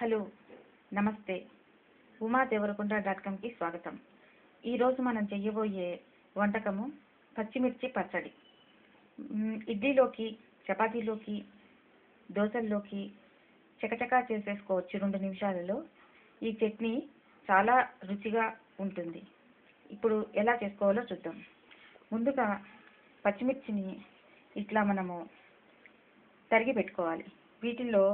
Hello నమస్తే umadevarakunda.comకి స్వాగతం. ఈరోజు మనం చేయబోయే వంటకము పచ్చిమిర్చి పచ్చడి. ఇడ్లీలోకి, చపాతీలోకి, దోశల్లోకి చకచకా చేసేసుకోవచ్చు 2 నిమిషాలలో. ఈ చట్నీ చాలా రుచిగా ఉంటుంది. ఇప్పుడు ఎలా చేసుకోవాలో చూద్దాం. ముందుగా పచ్చిమిర్చిని ఇట్లా మనము తరిగి పెట్టుకోవాలి. వీటిల్లో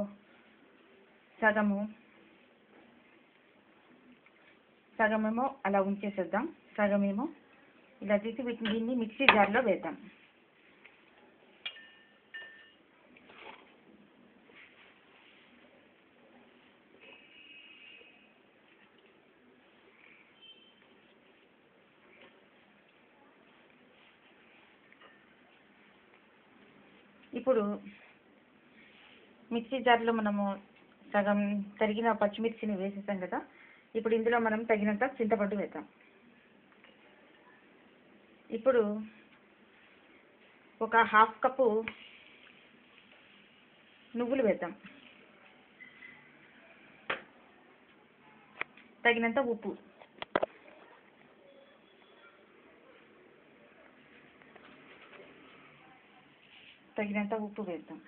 సగమేమో అలా ఉంచేసేద్దాం, సగమేమో ఇలా తీసి దీన్ని మిక్సీ జార్లో వేద్దాం. ఇప్పుడు మిక్సీ జార్లో మనము సగం తరిగిన పచ్చిమిర్చిని వేసేసాం కదా. ఇప్పుడు ఇందులో మనం తగినంత చింతపండు వేద్దాం. ఇప్పుడు ఒక 1/2 కప్పు నువ్వులు వేద్దాం. తగినంత ఉప్పు, వేద్దాం.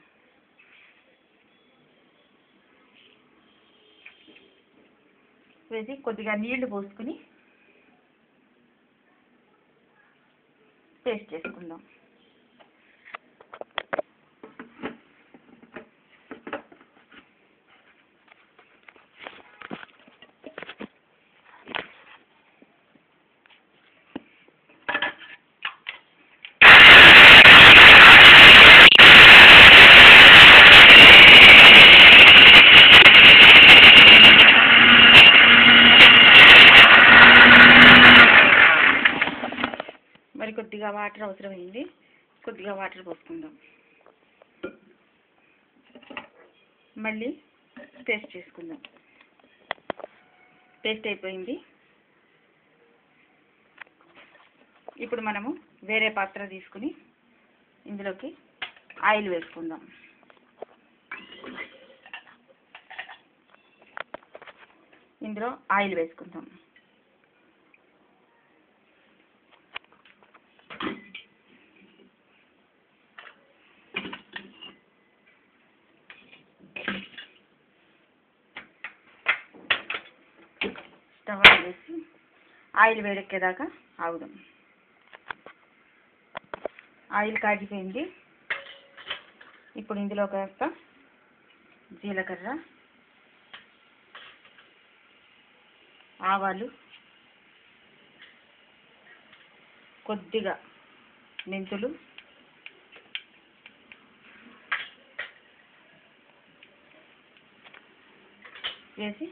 వేసి కొద్దిగా నీళ్లు పోసుకుని పేస్ట్ చేసుకుందాం. మరి కొద్దిగా వాటర్ అవసరమైంది, కొద్దిగా వాటర్ పోసుకుందాం. మళ్ళీ పేస్ట్ చేసుకుందాం. పేస్ట్ అయిపోయింది. ఇప్పుడు మనము వేరే పాత్ర తీసుకుని ఇందులోకి ఆయిల్ వేసుకుందాం. స్టవ్ ఆన్ చేసి ఆయిల్ వేడెక్కేదాకా ఆగుదాం. ఆయిల్ కాగిపోయింది. ఇప్పుడు ఇందులో కాస్త జీలకర్ర, ఆవాలు, కొద్దిగా మెంతులు, వేసి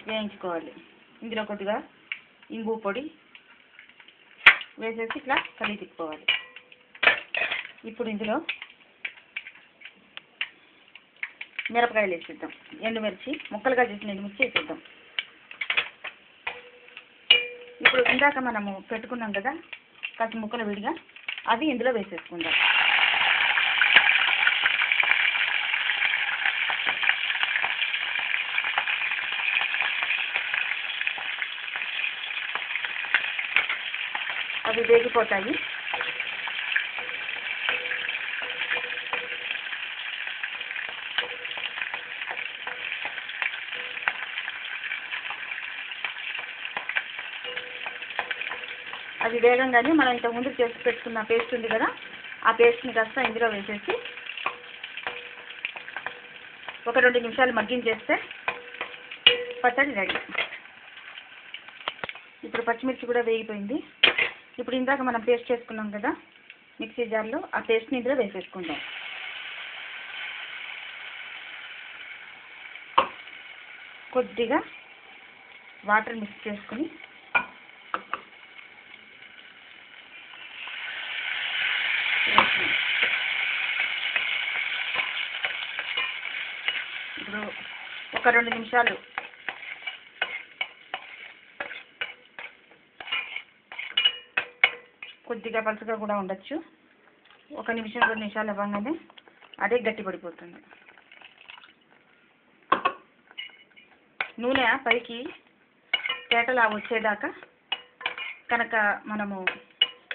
వేయించుకోవాలి. ఇందులో కొద్దిగా ఇంగు పొడి వేసేసి ఇట్లా కలిపి తిప్పుకోవాలి. ఇప్పుడు ఇందులో మిరపకాయలు వేసేద్దాం. ఎండుమిర్చి ముక్కలుగా చేసిన ఎండుమిర్చి వేసేద్దాం. ఇప్పుడు ఇందాక మనము పెట్టుకున్నాం కదా కాస్త ముక్కలు విడిగా, అది ఇందులో వేసేసుకుందాం. అవి వేగిపోతాయి. అవి వేగంగానే మనం ఇంతకు ముందు చేసి పెట్టుకున్న పేస్ట్ ఉంది కదా, ఆ పేస్ట్ని కాస్త ఇందులో వేసేసి ఒక 2 నిమిషాలు మగ్గించేస్తే పచ్చడి రెడీ. ఇప్పుడు పచ్చిమిర్చి కూడా వేగిపోయింది. ఇప్పుడు ఇందాక మనం పేస్ట్ చేసుకున్నాం కదా మిక్సీ జార్లో, ఆ పేస్ట్ని ఇందులో వేసేసుకుందాం. కొద్దిగా వాటర్ మిక్స్ చేసుకుని ఇప్పుడు ఒక 2 నిమిషాలు కొద్దిగా పలుచగా కూడా ఉండొచ్చు. 1 నిమిషం 2 నిమిషాలు అవ్వగానే అదే గట్టి పడిపోతుంది. నూనె పైకి తేటలా వచ్చేదాకా కనుక మనము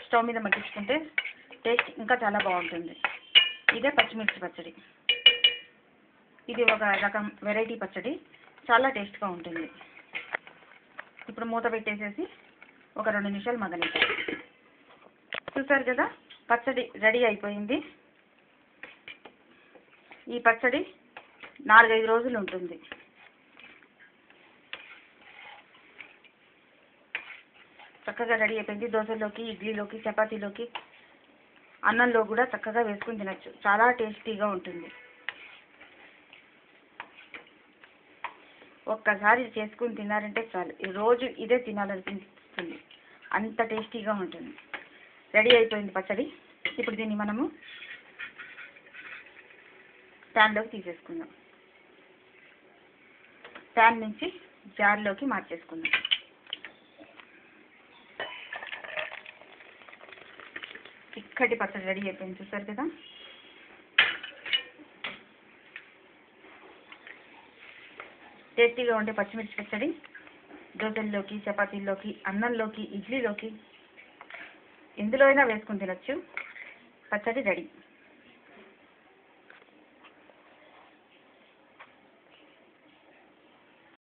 స్టవ్ మీద మగ్గించుకుంటే టేస్ట్ ఇంకా చాలా బాగుంటుంది. ఇదే పచ్చిమిర్చి పచ్చడి. ఇది ఒక రకం వెరైటీ పచ్చడి, చాలా టేస్ట్గా ఉంటుంది. ఇప్పుడు మూత పెట్టేసేసి ఒక 2 నిమిషాలు మగ్గనిద్దాం. చూసారు కదా, పచ్చడి రెడీ అయిపోయింది. ఈ పచ్చడి 4-5 రోజులు ఉంటుంది. చక్కగా రెడీ అయిపోయింది. దోశలోకి, ఇడ్లీలోకి, చపాతీలోకి, అన్నంలో కూడా చక్కగా వేసుకుని తినచ్చు. చాలా టేస్టీగా ఉంటుంది. ఒక్కసారి చేసుకుని తిన్నారంటే చాలు, ఈ రోజు ఇదే తినాలనిపిస్తుంది, అంత టేస్టీగా ఉంటుంది. రెడీ అయిపోయింది పచ్చడి. ఇప్పుడు దీన్ని మనము ప్యాన్లోకి తీసేసుకుందాం. ప్యాన్ నుంచి జార్లోకి మార్చేసుకుందాం. చిక్కటి పచ్చడి రెడీ అయిపోయింది. చూసారు కదా, టేస్టీగా ఉండే పచ్చిమిర్చి పచ్చడి దోశల్లోకి, చపాతీల్లోకి, అన్నంలోకి, ఇడ్లీలోకి, ఎందులో అయినా వేసుకుని తినచ్చు. పచ్చడి రెడీ.